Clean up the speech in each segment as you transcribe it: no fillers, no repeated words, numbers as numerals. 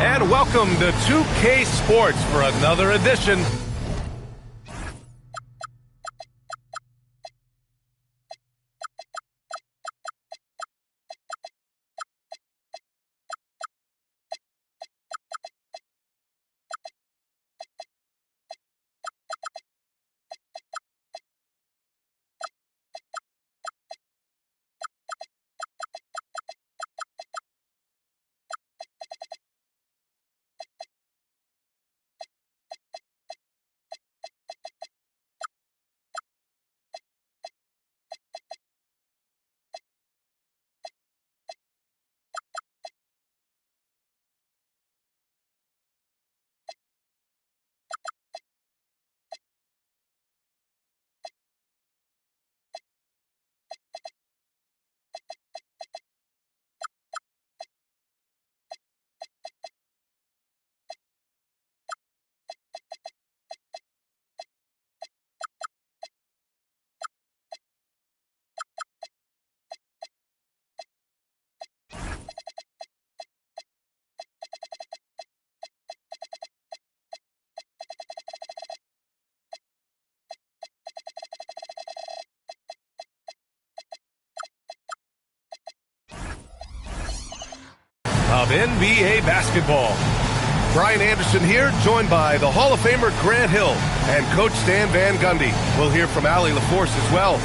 And welcome to 2K Sports for another edition. Of NBA basketball. Brian Anderson here, joined by the Hall of Famer Grant Hill and Coach Stan Van Gundy. We'll hear from Allie LaForce as well.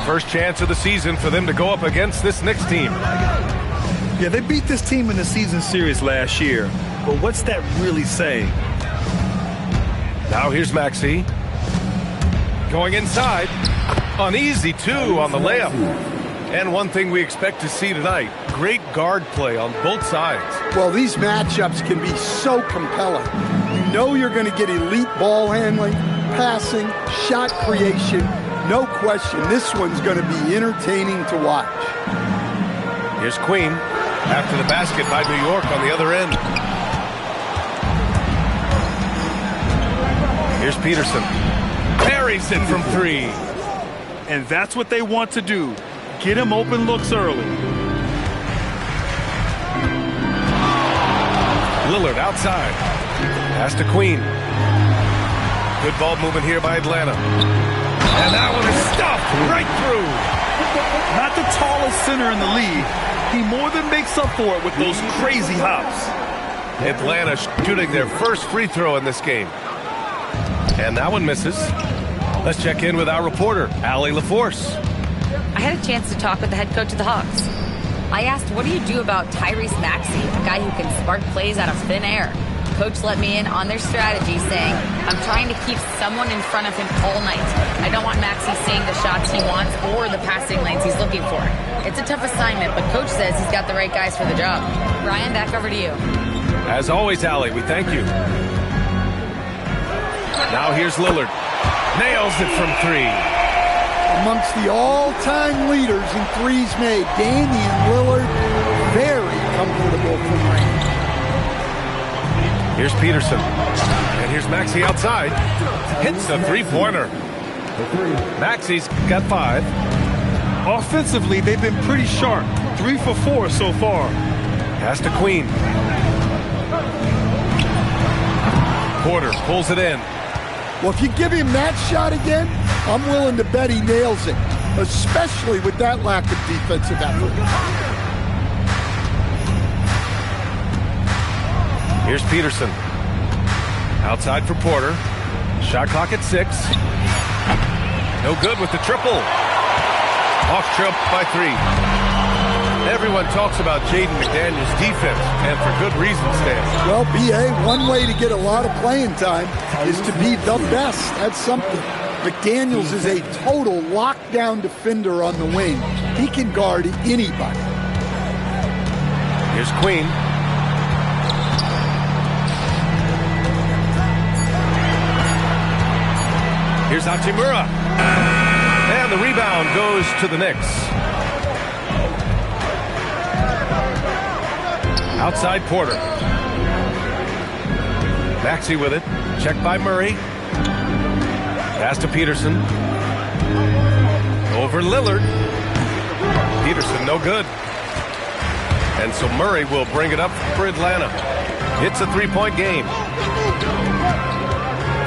First chance of the season for them to go up against this Knicks team. Yeah, they beat this team in the season series last year, but what's that really saying? Now here's Maxey. Going inside. An easy two on the layup. And one thing we expect to see tonight, great guard play on both sides. Well, these matchups can be so compelling. You know you're going to get elite ball handling, passing, shot creation. No question, this one's going to be entertaining to watch. Here's Queen after the basket by New York on the other end. Here's Peterson. Buries it from three. And that's what they want to do. Get him open looks early. Lillard outside. Pass to Queen. Good ball movement here by Atlanta. And that one is stuffed right through. Not the tallest center in the league. He more than makes up for it with those crazy hops. Atlanta shooting their first free throw in this game. And that one misses. Let's check in with our reporter, Allie LaForce. I had a chance to talk with the head coach of the Hawks. I asked, what do you do about Tyrese Maxey, a guy who can spark plays out of thin air? Coach let me in on their strategy, saying, I'm trying to keep someone in front of him all night. I don't want Maxey seeing the shots he wants or the passing lanes he's looking for. It's a tough assignment, but Coach says he's got the right guys for the job. Brian, back over to you. As always, Allie, we thank you. Now here's Lillard. Nails it from three. Amongst the all-time leaders in threes made, Damian Lillard, very comfortable from range. Here's Peterson. And here's Maxey outside. Hits the three-pointer. Maxey's got 5. Offensively, they've been pretty sharp. 3 for 4 so far. Pass to Queen. Porter pulls it in. Well, if you give him that shot again, I'm willing to bet he nails it, especially with that lack of defensive effort. Here's Peterson. Outside for Porter. Shot clock at 6. No good with the triple. Off trip by 3. Everyone talks about Jaden McDaniels' defense, and for good reason, Stan. Well, B.A., one way to get a lot of playing time is to be the best. That's something. McDaniels is a total lockdown defender on the wing. He can guard anybody. Here's Queen. Here's Hachimura. And the rebound goes to the Knicks. Outside Porter. Maxey with it. Checked by Murray. Pass to Peterson. Over Lillard. Peterson no good. And so Murray will bring it up for Atlanta. It's a 3-point game.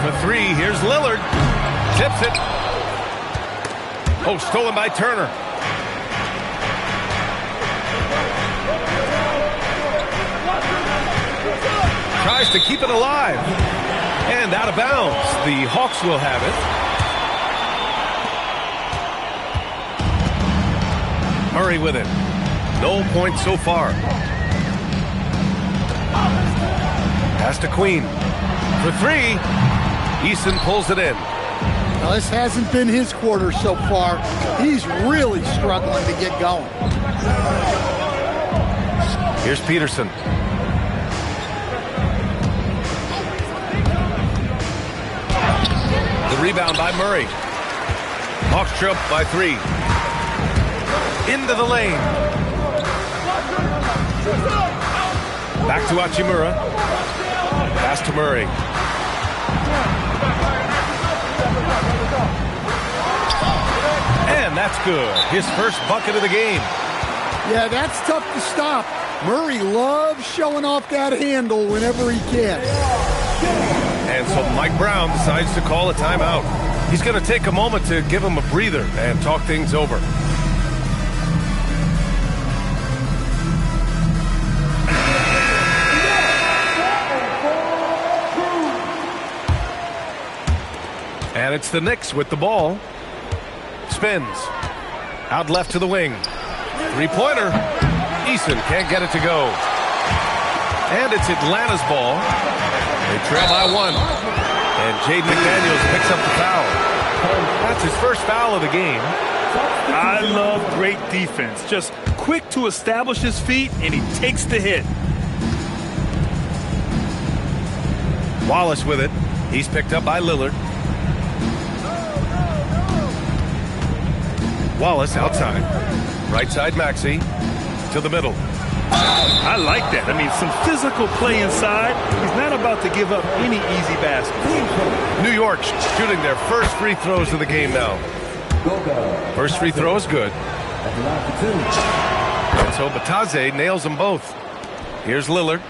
For three, here's Lillard. Tips it. Oh, stolen by Turner. Tries to keep it alive. And out of bounds. The Hawks will have it. Murray with it. No points so far. Pass to Queen. For three. Eason pulls it in. Now, this hasn't been his quarter so far. He's really struggling to get going. Here's Peterson. The rebound by Murray. Hawks trail by three. Into the lane. Back to Hachimura. Pass to Murray. And that's good. His first bucket of the game. Yeah, that's tough to stop. Murray loves showing off that handle whenever he can. And so Mike Brown decides to call a timeout. He's going to take a moment to give him a breather and talk things over. And it's the Knicks with the ball. Spins. Out left to the wing. Three-pointer. Eason can't get it to go. And it's Atlanta's ball. They trail by one. And Jaden McDaniels picks up the foul. That's his first foul of the game. I love great defense. Just quick to establish his feet, and he takes the hit. Wallace with it. He's picked up by Lillard. Wallace outside. Right side Maxey to the middle. I like that. I mean, some physical play inside. He's not about to give up any easy baskets. New York shooting their first free throws of the game now. First free throw is good. And so Bataze nails them both. Here's Lillard.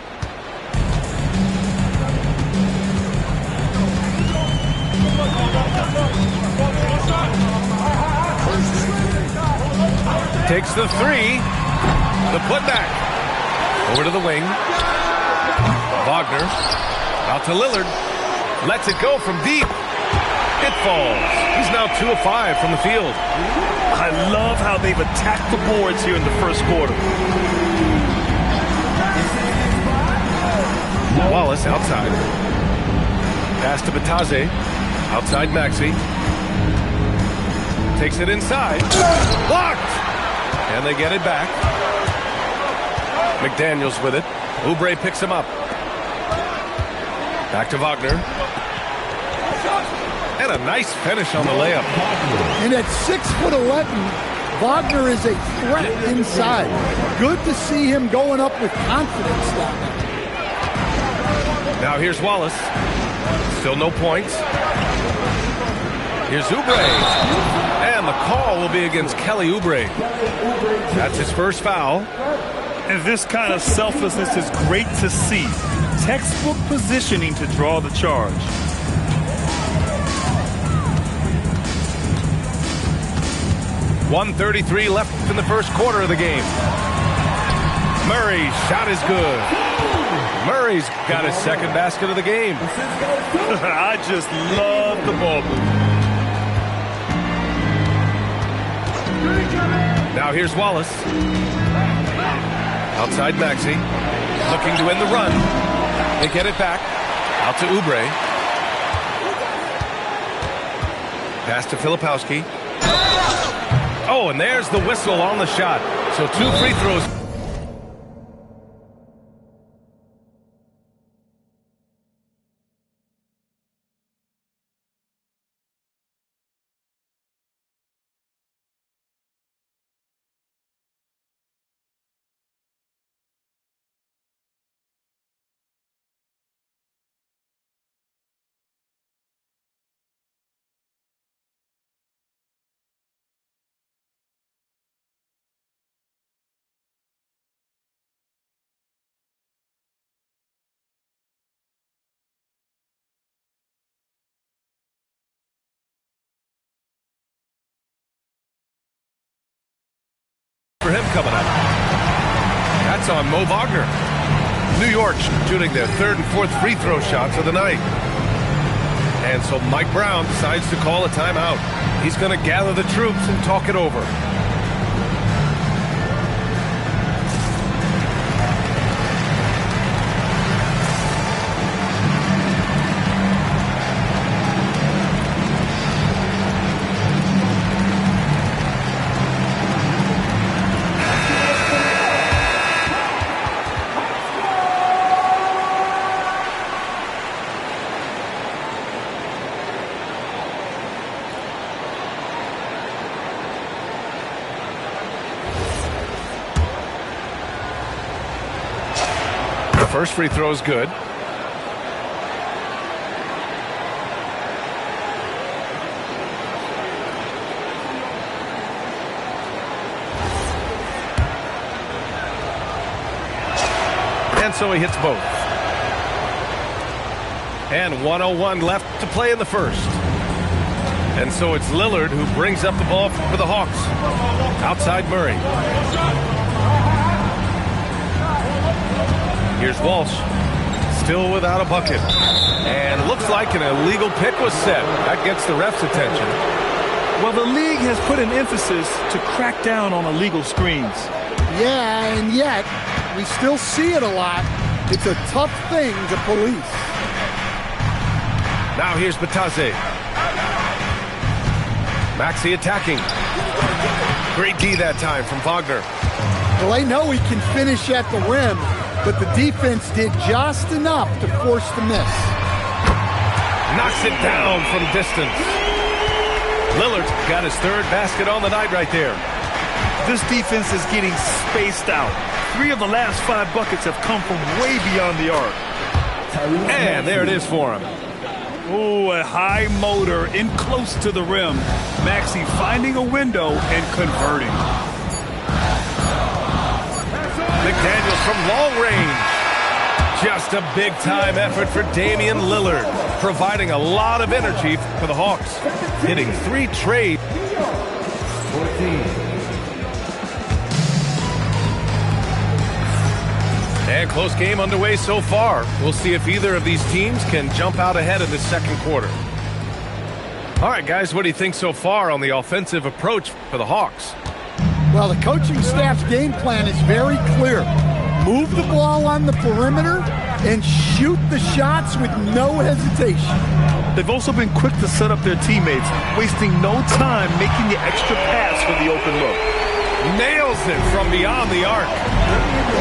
Takes the three. The putback. Over to the wing. Wagner. Out to Lillard. Lets it go from deep. It falls. He's now 2 of 5 from the field. I love how they've attacked the boards here in the first quarter. Wallace outside. Pass to Bataze. Outside Maxey. Takes it inside. Blocked! And they get it back. McDaniels with it. Oubre picks him up. Back to Wagner. And a nice finish on the layup. And at 6'11", Wagner is a threat inside. Good to see him going up with confidence down there. Now here's Wallace. Still no points. Here's Oubre. And the call will be against Kelly Oubre. That's his first foul. And this kind of selflessness is great to see. Textbook positioning to draw the charge. .133 left in the first quarter of the game. Murray's shot is good. Murray's got his second basket of the game. I just love the ball movement. Now here's Wallace. Outside Maxey. Looking to end the run. They get it back. Out to Oubre. Pass to Filipowski. Oh, and there's the whistle on the shot. So 2 free throws. coming up. That's on Mo Wagner. New York shooting their third and fourth free throw shots of the night. And so Mike Brown decides to call a timeout. He's going to gather the troops and talk it over. First free throw is good. And so he hits both. And 1:01 left to play in the first. And so it's Lillard who brings up the ball for the Hawks. Outside Murray. Here's Walsh, still without a bucket. And looks like an illegal pick was set. That gets the ref's attention. Well, the league has put an emphasis to crack down on illegal screens. Yeah, and yet, we still see it a lot. It's a tough thing to police. Now here's Batase. Maxey attacking. Great D that time from Wagner. Well, they know he can finish at the rim, but the defense did just enough to force the miss. Knocks it down from distance. Lillard got his third basket on the night right there. This defense is getting spaced out. 3 of the last 5 buckets have come from way beyond the arc. And there it is for him. Oh, a high motor in close to the rim. Maxey finding a window and converting. McDaniels from long range. Just a big-time effort for Damian Lillard, providing a lot of energy for the Hawks, hitting 3 trade. 14. And close game underway so far. We'll see if either of these teams can jump out ahead in the second quarter. All right, guys, what do you think so far on the offensive approach for the Hawks? Well, the coaching staff's game plan is very clear. Move the ball on the perimeter and shoot the shots with no hesitation. They've also been quick to set up their teammates, wasting no time making the extra pass for the open look. Nails it from beyond the arc.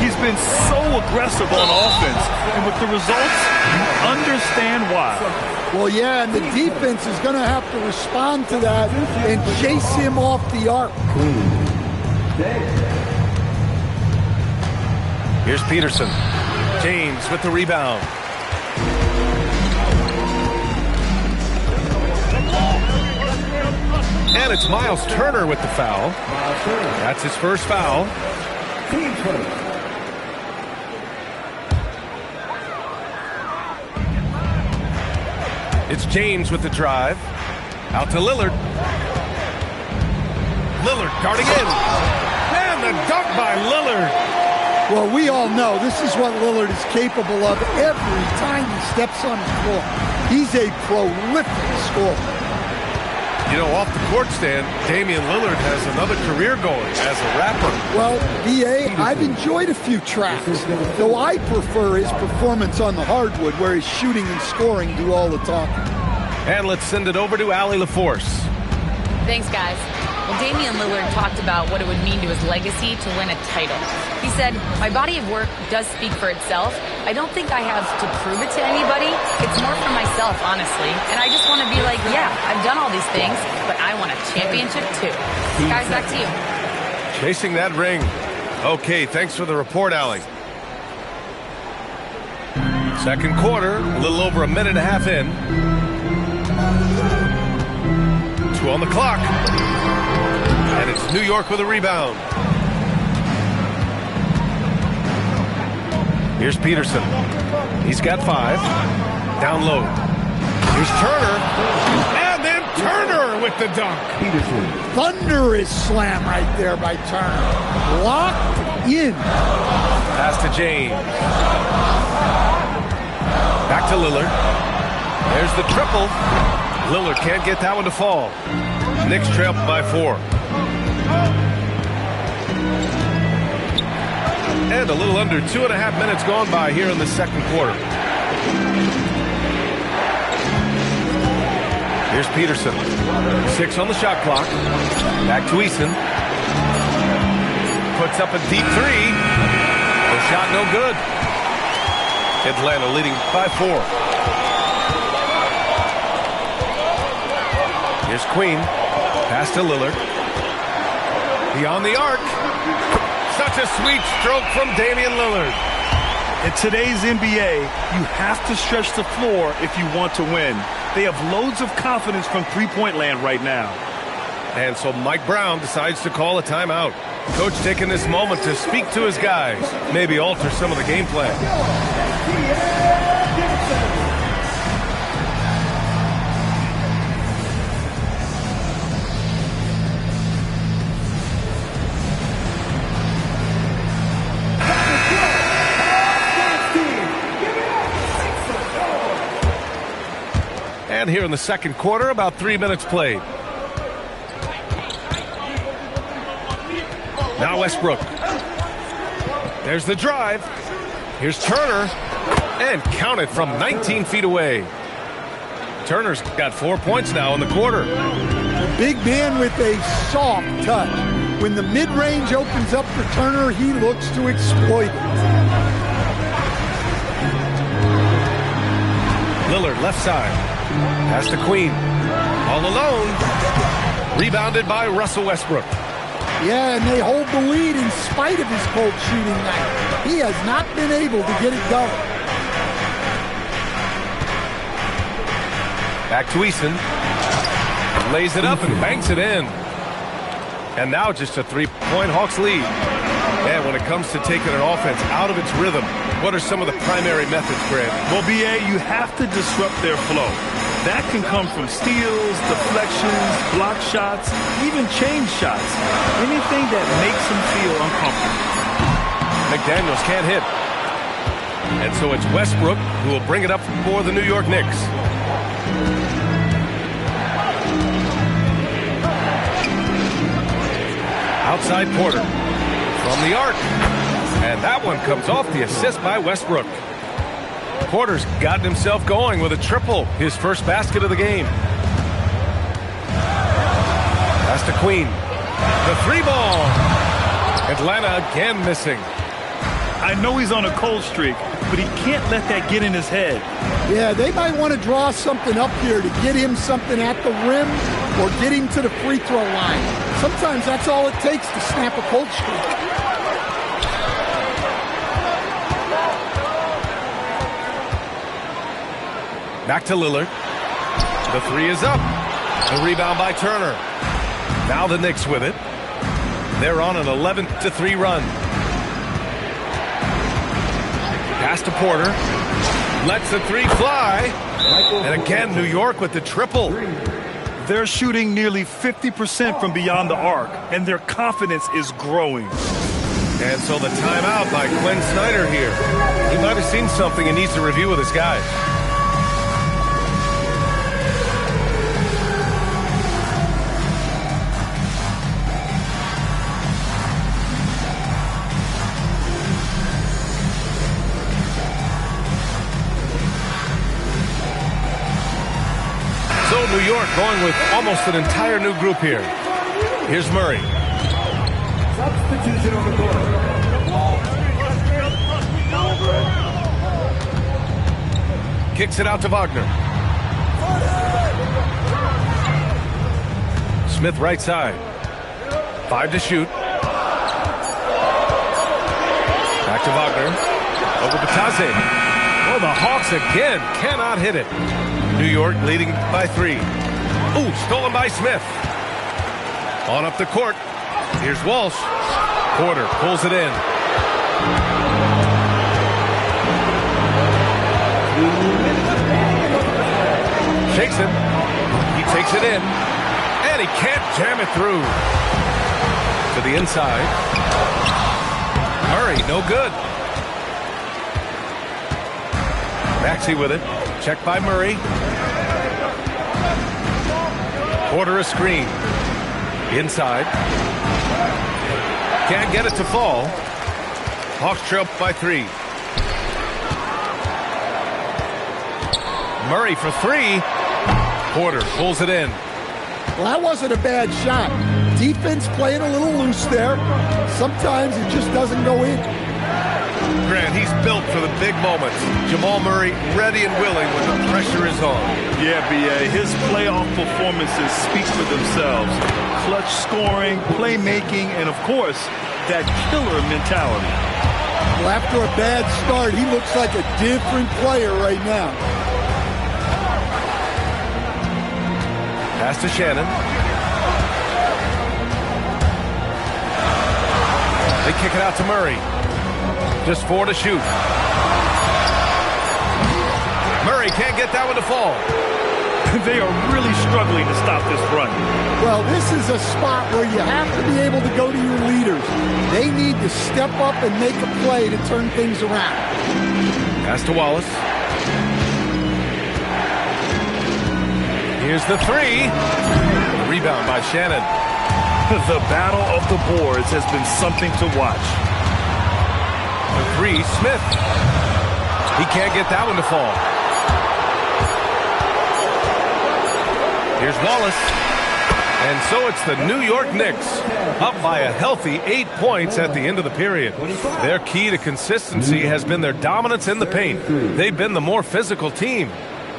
He's been so aggressive on offense, and with the results, you understand why. Well, yeah, and the defense is going to have to respond to that and chase him off the arc. Here's Peterson. James with the rebound. And it's Miles Turner with the foul. That's his first foul. It's James with the drive. Out to Lillard. Lillard guarding in. And the dunk by Lillard. Well, we all know this is what Lillard is capable of every time he steps on the floor. He's a prolific scorer. You know, off the court stand, Damian Lillard has another career going as a rapper. Well, B.A., I've enjoyed a few tracks, though I prefer his performance on the hardwood where his shooting and scoring do all the talking. And let's send it over to Allie LaForce. Thanks, guys. Well, Damian Lillard talked about what it would mean to his legacy to win a title. He said, "My body of work does speak for itself. I don't think I have to prove it to anybody. It's more for myself, honestly. And I just want to be like, yeah, I've done all these things, but I want a championship too." Guys, back to you. Chasing that ring. Okay, thanks for the report, Allie. Second quarter, a little over a minute and a half in. 2 on the clock. And it's New York with a rebound. Here's Peterson. He's got 5. Down low. Here's Turner. And then Turner with the dunk. Thunderous slam right there by Turner. Locked in. Pass to James. Back to Lillard. There's the triple. Lillard can't get that one to fall. Knicks trail by 4. And a little under 2.5 minutes gone by here in the second quarter. Here's Peterson. 6 on the shot clock. Back to Eason. Puts up a deep 3. The shot no good. Atlanta leading by 4. Here's Queen. Pass to Lillard. Beyond the arc. Such a sweet stroke from Damian Lillard. In today's NBA, you have to stretch the floor if you want to win. They have loads of confidence from three-point land right now. And so Mike Brown decides to call a timeout. Coach taking this moment to speak to his guys, maybe alter some of the game plan. And here in the second quarter, about 3 minutes played. Now Westbrook. There's the drive. Here's Turner. And counted from 19 feet away. Turner's got 4 points now in the quarter. Big man with a soft touch. When the mid-range opens up for Turner, he looks to exploit it. Lillard left side. Pass to Queen. All alone. Rebounded by Russell Westbrook. Yeah, and they hold the lead in spite of his cold shooting night. He has not been able to get it going. Back to Eason. Lays it up and banks it in. And now just a 3-point Hawks lead. And when it comes to taking an offense out of its rhythm, what are some of the primary methods, Grant? Well, B.A., you have to disrupt their flow. That can come from steals, deflections, block shots, even change shots. Anything that makes them feel uncomfortable. McDaniels can't hit. And so it's Westbrook who will bring it up for the New York Knicks. Outside Porter. From the arc. And that one comes off the assist by Westbrook. Porter's gotten himself going with a triple, his first basket of the game. Pass to Queen. The 3-ball. Atlanta again missing. I know he's on a cold streak, but he can't let that get in his head. Yeah, they might want to draw something up here to get him something at the rim or get him to the free throw line. Sometimes that's all it takes to snap a cold streak. Back to Lillard. The 3 is up. The rebound by Turner. Now the Knicks with it. They're on an 11-3 run. Pass to Porter. Lets the 3 fly. And again, New York with the triple. They're shooting nearly 50% from beyond the arc, and their confidence is growing. And so the timeout by Quinn Snyder here. He might have seen something and needs to review with his guys. So New York going with almost an entire new group here. Here's Murray. Substitution on the court. Kicks it out to Wagner. Smith right side. 5 to shoot. Back to Wagner. Over Batase. Oh, the Hawks again cannot hit it. New York leading by 3. Ooh, stolen by Smith. On up the court. Here's Walsh. Porter pulls it in. Shakes it. He takes it in. And he can't jam it through. To the inside. Murray, no good. Maxey with it. Checked by Murray. Porter a screen. Inside. Can't get it to fall. Hawks trail by 3. Murray for 3. Porter pulls it in. Well, that wasn't a bad shot. Defense playing a little loose there. Sometimes it just doesn't go in. Grant, he's built for the big moments. Jamal Murray ready and willing when the pressure is on. Yeah, B.A. His playoff performances speak for themselves. Clutch scoring, playmaking, and of course, that killer mentality. Well, after a bad start, he looks like a different player right now. Pass to Shannon. They kick it out to Murray. Just 4 to shoot. Murray can't get that one to fall. They are really struggling to stop this run. Well, this is a spot where you have to be able to go to your leaders. They need to step up and make a play to turn things around. Pass to Wallace. Here's the 3. Rebound by Shannon. The battle of the boards has been something to watch. The 3, Smith. He can't get that one to fall. Here's Wallace. And so it's the New York Knicks up by a healthy 8 points at the end of the period. Their key to consistency has been their dominance in the paint. They've been the more physical team.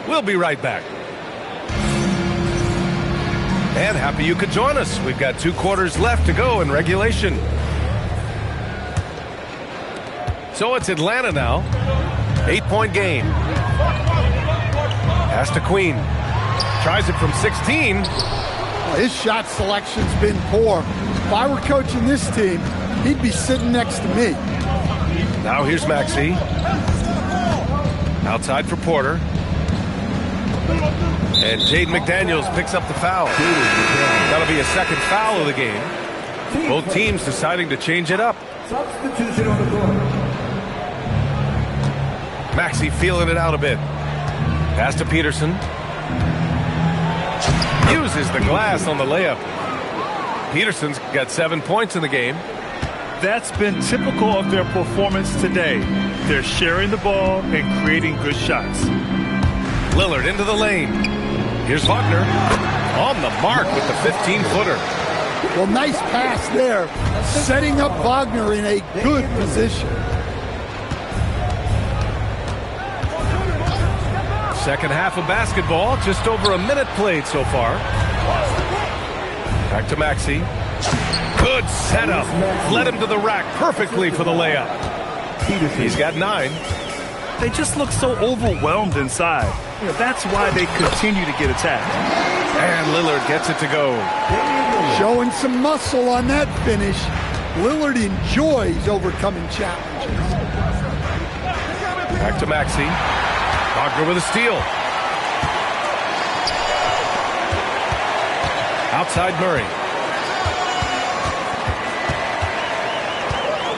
We'll be right back. And happy you could join us. We've got 2 quarters left to go in regulation. So it's Atlanta now. 8-point game. Pass to Queen. Tries it from 16. Well, his shot selection's been poor. If I were coaching this team, he'd be sitting next to me. Now here's Maxey. Outside for Porter. And Jaden McDaniels picks up the foul. That'll be a second foul of the game. Both teams deciding to change it up. Substitution on the court. Maxey feeling it out a bit. Pass to Peterson. Uses the glass on the layup. Peterson's got 7 points in the game. That's been typical of their performance today. They're sharing the ball and creating good shots. Lillard into the lane. Here's Wagner on the mark with the 15-footer. Well, nice pass there, setting up Wagner in a good position. Second half of basketball, just over a minute played so far. Back to Maxey. Good setup. Led him to the rack perfectly for the layup. He's got 9. They just look so overwhelmed inside. That's why they continue to get attacked. And Lillard gets it to go. Showing some muscle on that finish. Lillard enjoys overcoming challenges. Back to Maxey. Wagner with a steal. Outside Murray.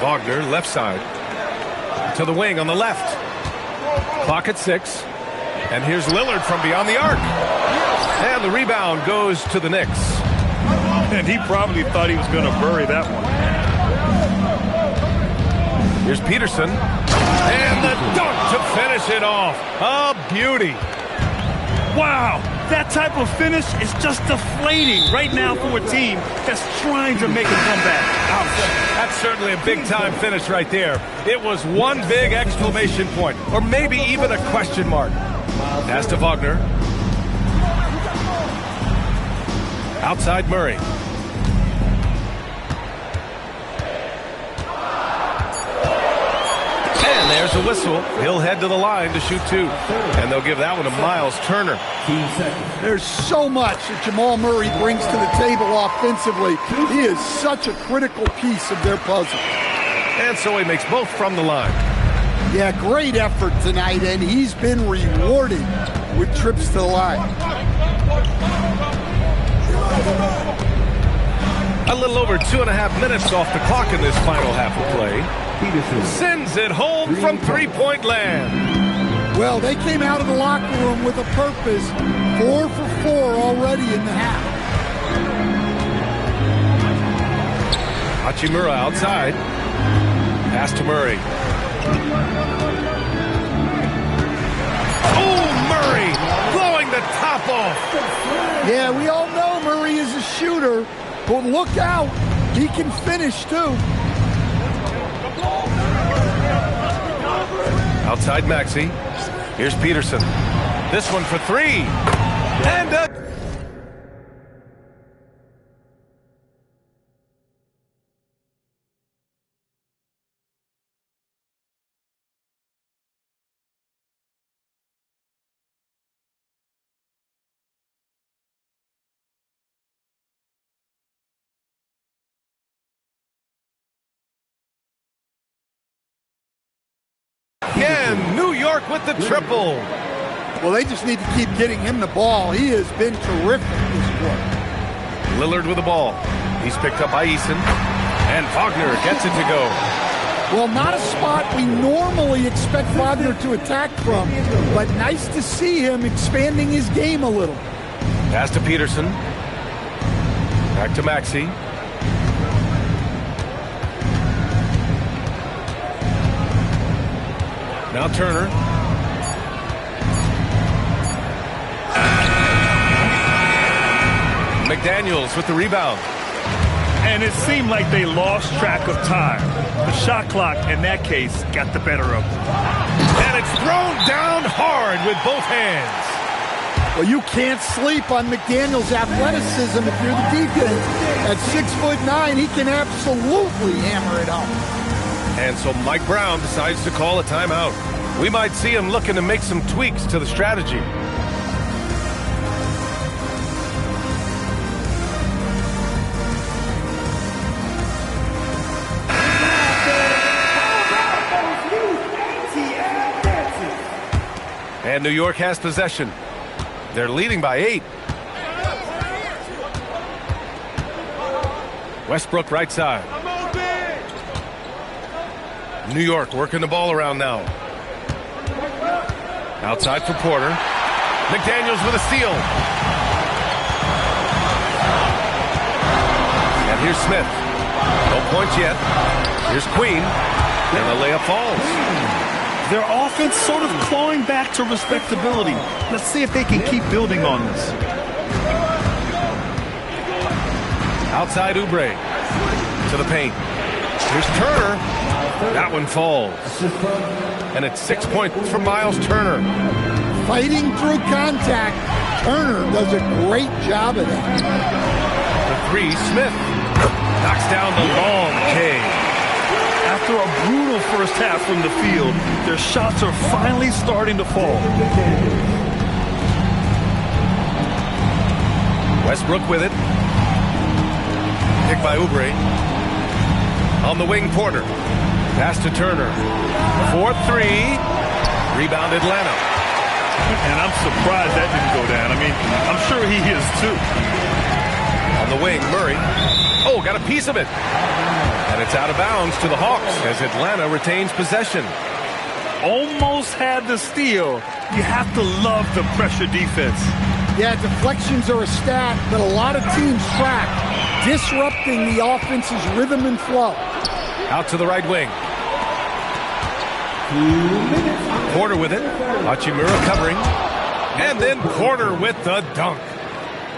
Wagner, left side. To the wing on the left. Clock at 6. And here's Lillard from beyond the arc. And the rebound goes to the Knicks. And he probably thought he was going to bury that one. Here's Peterson. And the dunk to finish it off. A beauty. Wow, that type of finish is just deflating right now for a team that's trying to make a comeback. Ouch. That's certainly a big-time finish right there. It was one big exclamation point, or maybe even a question mark. Pass to Wagner. Outside Murray. And there's a whistle. He'll head to the line to shoot 2. And they'll give that one to Miles Turner. There's so much that Jamal Murray brings to the table offensively. He is such a critical piece of their puzzle. And so he makes both from the line. Yeah, great effort tonight, and he's been rewarded with trips to the line. A little over 2.5 minutes off the clock in this final half of play. Sends it home from three-point land. Well, they came out of the locker room with a purpose. 4 for 4 already in the half. Hachimura outside. Pass to Murray. Oh, Murray blowing the top off. Yeah, we all know Murray is a shooter, but look out. He can finish, too. Outside Maxey. Here's Peterson. This one for three. And a... Again, New York with the triple. Well, they just need to keep getting him the ball. He has been terrific this quarter. Lillard with the ball. He's picked up by Eason. And Wagner gets it to go. Well, not a spot we normally expect Wagner to attack from, but nice to see him expanding his game a little. Pass to Peterson. Back to Maxey. Now Turner. McDaniels with the rebound. And it seemed like they lost track of time. The shot clock, in that case, got the better of them. And it's thrown down hard with both hands. Well, you can't sleep on McDaniels' athleticism if you're the defense. At 6'9", he can absolutely hammer it home. And so Mike Brown decides to call a timeout. We might see him looking to make some tweaks to the strategy. And New York has possession. They're leading by 8. Westbrook right side. New York working the ball around now. Outside for Porter. McDaniels with a steal. And here's Smith. No points yet. Here's Queen. And the layup falls. Their offense sort of clawing back to respectability. Let's see if they can keep building on this. Outside Oubre. To the paint. Here's Turner. That one falls. And it's 6 points from Miles Turner. Fighting through contact. Turner does a great job of that. The three, Smith knocks down the long K. After a brutal first half from the field, their shots are finally starting to fall. Westbrook with it. Picked by Oubre. On the wing, Porter. Pass to Turner. 4-3. Rebound Atlanta. And I'm surprised that didn't go down. I mean, I'm sure he is too. On the wing, Murray. Oh, got a piece of it. And it's out of bounds to the Hawks as Atlanta retains possession. Almost had the steal. You have to love the pressure defense. Yeah, deflections are a stat that a lot of teams track, disrupting the offense's rhythm and flow. Out to the right wing. Porter with it. Hachimura covering. And then Porter with the dunk.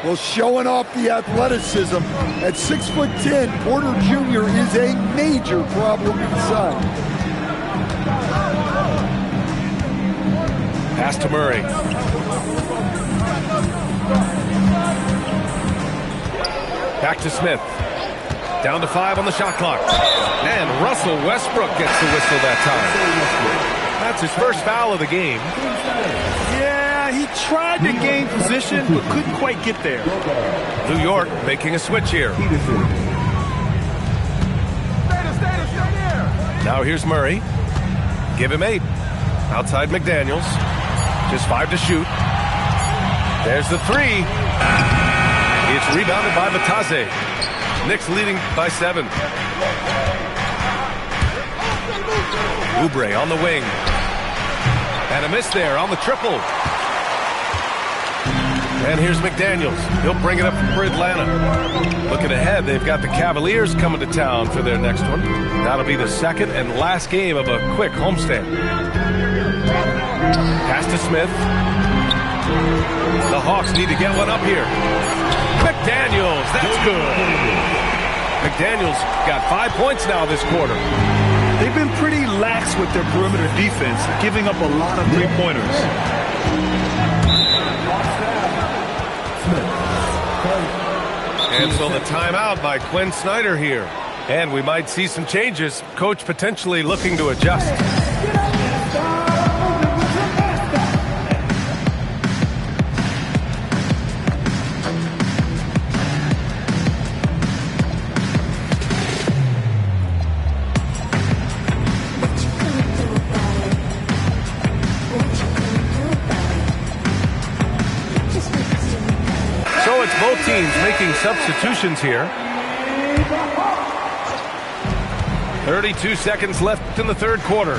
Well, showing off the athleticism. At 6'10", Porter Jr. is a major problem inside. Pass to Murray. Back to Smith. Down to 5 on the shot clock. And Russell Westbrook gets the whistle that time. That's his first foul of the game. Yeah, he tried to gain position, but couldn't quite get there. New York making a switch here. Now here's Murray. Give him 8. Outside McDaniels. Just 5 to shoot. There's the 3. It's rebounded by Batase. Knicks leading by 7. Oubre on the wing. And a miss there on the triple. And here's McDaniels. He'll bring it up for Atlanta. Looking ahead, they've got the Cavaliers coming to town for their next one. That'll be the second and last game of a quick homestand. Pass to Smith. The Hawks need to get one up here. McDaniels, that's good. McDaniels got 5 points now this quarter. They've been pretty lax with their perimeter defense, giving up a lot of three-pointers. And so the timeout by Quinn Snyder here. And we might see some changes. Coach potentially looking to adjust. Both teams making substitutions here. 32 seconds left in the third quarter.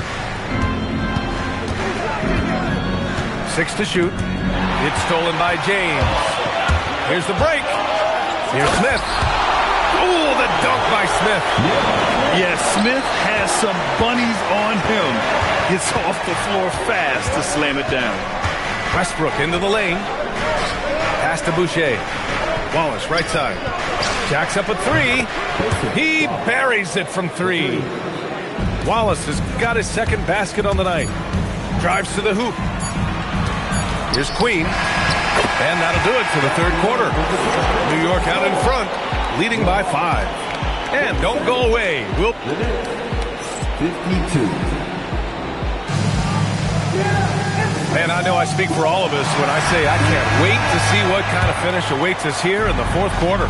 6 to shoot. It's stolen by James. Here's the break. Here's Smith. Oh, the dunk by Smith. Yeah, Smith has some bunnies on him. Gets off the floor fast to slam it down. Westbrook into the lane. Pass to Boucher. Wallace, right side. Jacks up a 3. He buries it from 3. Wallace has got his second basket on the night. Drives to the hoop. Here's Queen. And that'll do it for the third quarter. New York out in front, leading by 5. And don't go away. 52. Man, I know I speak for all of us when I say I can't wait to see what kind of finish awaits us here in the fourth quarter.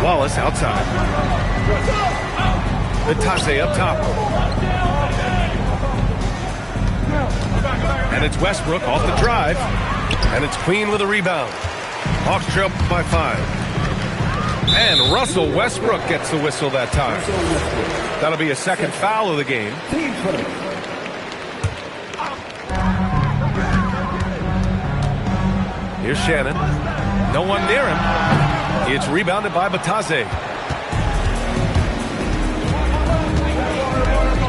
Wallace outside. Batase up top. And it's Westbrook off the drive. And it's Queen with a rebound. Hawks trail by 5. And Russell Westbrook gets the whistle that time. That'll be a second foul of the game. Here's Shannon. No one near him. It's rebounded by Batase.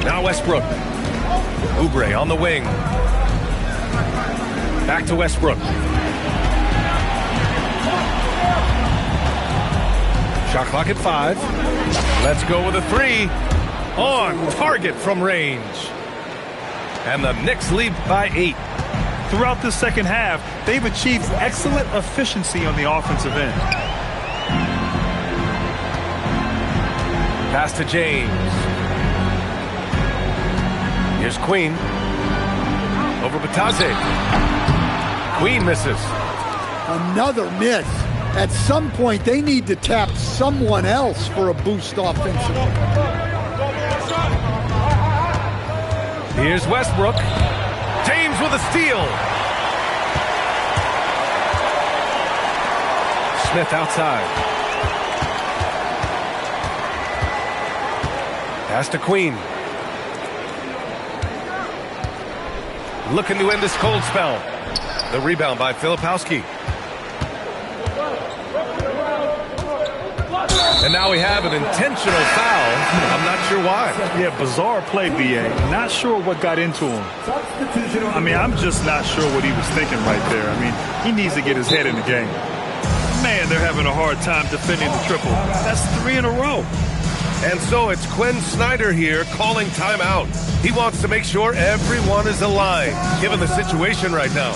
Now Westbrook. Oubre on the wing. Back to Westbrook. Shot clock at 5. Let's go with a 3. On target from range. And the Knicks lead by 8. Throughout the second half, they've achieved excellent efficiency on the offensive end. Pass to James. Here's Queen. Over Batase. Queen misses. Another miss. At some point, they need to tap someone else for a boost offensively. Here's Westbrook. James with a steal. Smith outside. Pass to Queen. Looking to end this cold spell. The rebound by Filipowski. And now we have an intentional foul. I'm not sure why. Yeah, bizarre play, B.A. Not sure what got into him. I mean, I'm just not sure what he was thinking right there. I mean, he needs to get his head in the game. Man, they're having a hard time defending the triple. That's 3 in a row. And so it's Quinn Snyder here calling timeout. He wants to make sure everyone is aligned, given the situation right now.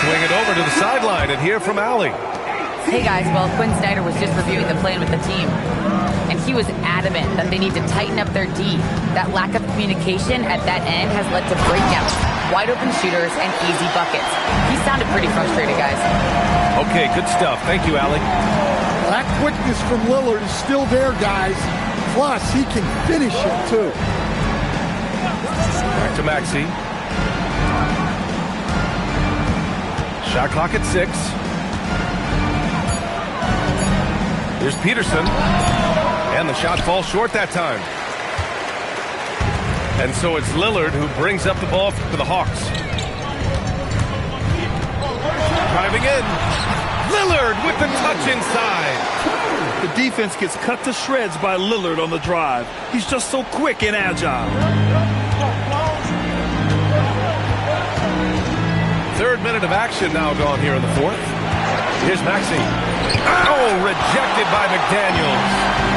Swing it over to the sideline and hear from Allie. Hey guys, well, Quinn Snyder was just reviewing the plan with the team, and He was adamant that they need to tighten up their D. That lack of communication at that end has led to breakouts, wide open shooters, and easy buckets. He sounded pretty frustrated, guys. Okay, good stuff. Thank you, Allie. That quickness from Lillard is still there, guys. Plus, he can finish it, too. Back to Maxey. Shot clock at 6. Here's Peterson. And the shot falls short that time. And so it's Lillard who brings up the ball for the Hawks. Driving in. Lillard with the touch inside. The defense gets cut to shreds by Lillard on the drive. He's just so quick and agile. Third minute of action now gone here in the fourth. Here's Maxey. Oh, rejected by McDaniels.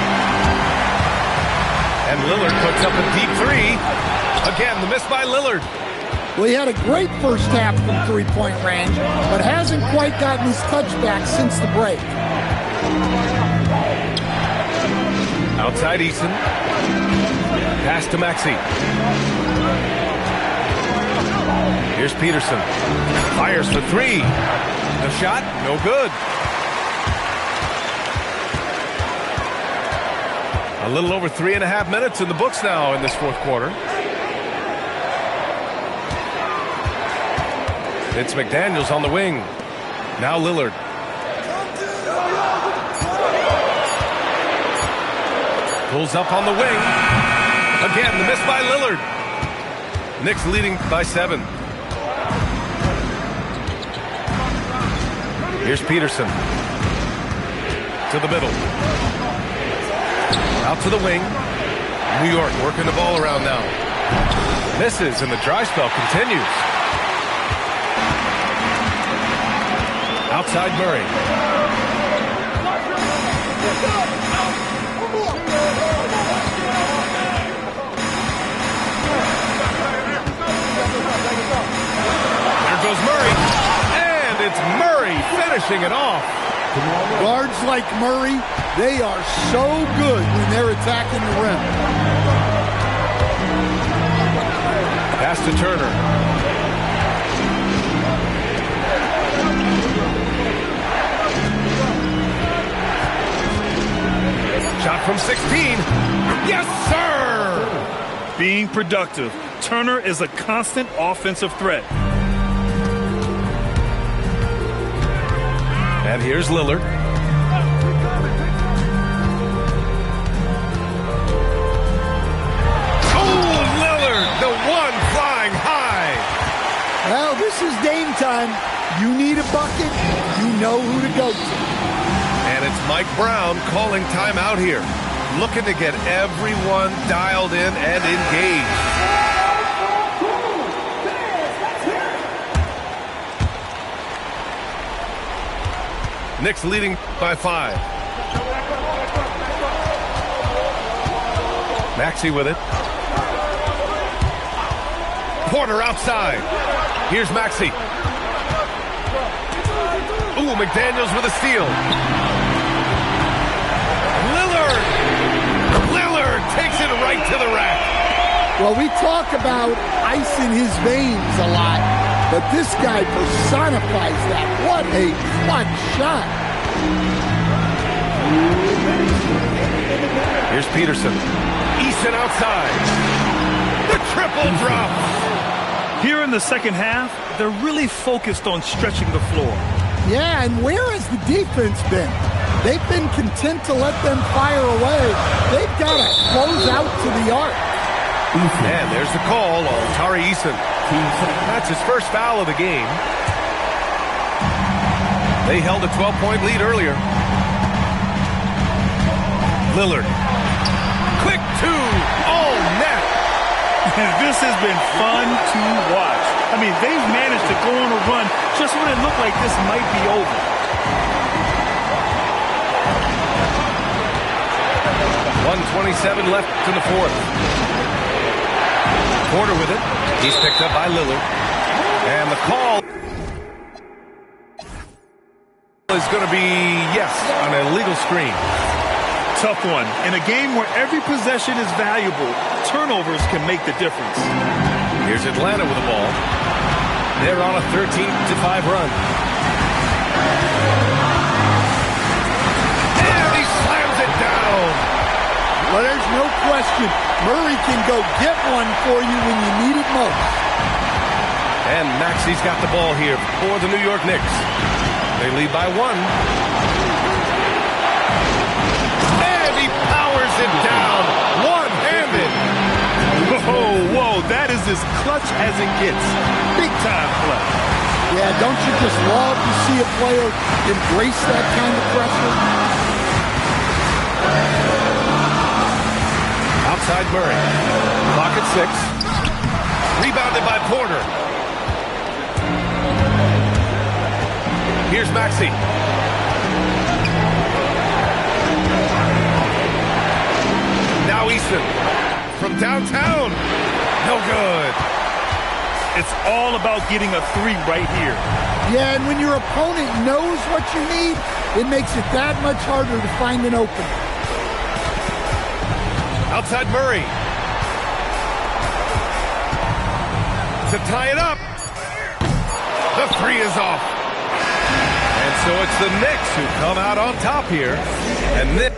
And Lillard puts up a deep three. Again, the miss by Lillard. Well, he had a great first half from three-point range, but hasn't quite gotten his touchback since the break. Outside Eason. Pass to Maxey. Here's Peterson. Fires for three. The shot, no good. A little over 3.5 minutes in the books now in this fourth quarter. It's McDaniels on the wing. Now Lillard. Pulls up on the wing. Again, the miss by Lillard. Knicks leading by 7. Here's Peterson. To the middle. Out to the wing. New York working the ball around now. Misses, and the dry spell continues. Outside Murray. There goes Murray. And it's Murray finishing it off. Guards like Murray, they are so good when they're attacking the rim. Pass to Turner. Shot from 16. Yes, sir! Being productive. Turner is a constant offensive threat. And here's Lillard. Oh, Lillard, the one flying high. Well, this is Dame time. You need a bucket, you know who to go to. And it's Mike Brown calling timeout here. Looking to get everyone dialed in and engaged. Knicks leading by 5. Maxey with it. Porter outside. Here's Maxey. Ooh, McDaniels with a steal. Lillard takes it right to the rack. Well, we talk about ice in his veins a lot, but this guy personifies that. What a clutch shot. Here's Peterson. Eason outside. The triple drops. Here in the second half, they're really focused on stretching the floor. Yeah, and where has the defense been? They've been content to let them fire away. They've got to close out to the arc. And there's the call on Tari Eason. That's his first foul of the game. They held a 12-point lead earlier. Lillard. Quick two. All net. And this has been fun to watch. I mean, they've managed to go on a run just when it looked like this might be over. .127 left in the fourth. Porter with it. He's picked up by Lillard. And the call is going to be, yes, an illegal screen. tough one. In a game where every possession is valuable, turnovers can make the difference. Here's Atlanta with the ball. They're on a 13-5 run. And he slams it down. Well, there's no question. Murray can go get one for you when you need it most. And Maxey's got the ball here for the New York Knicks. They lead by 1. And he powers it down. One-handed. Whoa, that is as clutch as it gets. Big time play. Yeah, don't you just love to see a player embrace that kind of pressure? Outside Murray. Clock at 6. Rebounded by Porter. Here's Maxey. Now Easton from downtown. No good. It's all about getting a 3 right here. Yeah, and when your opponent knows what you need, it makes it that much harder to find an opening. Outside Murray. To tie it up. The 3 is off. And so it's the Knicks who come out on top here. And this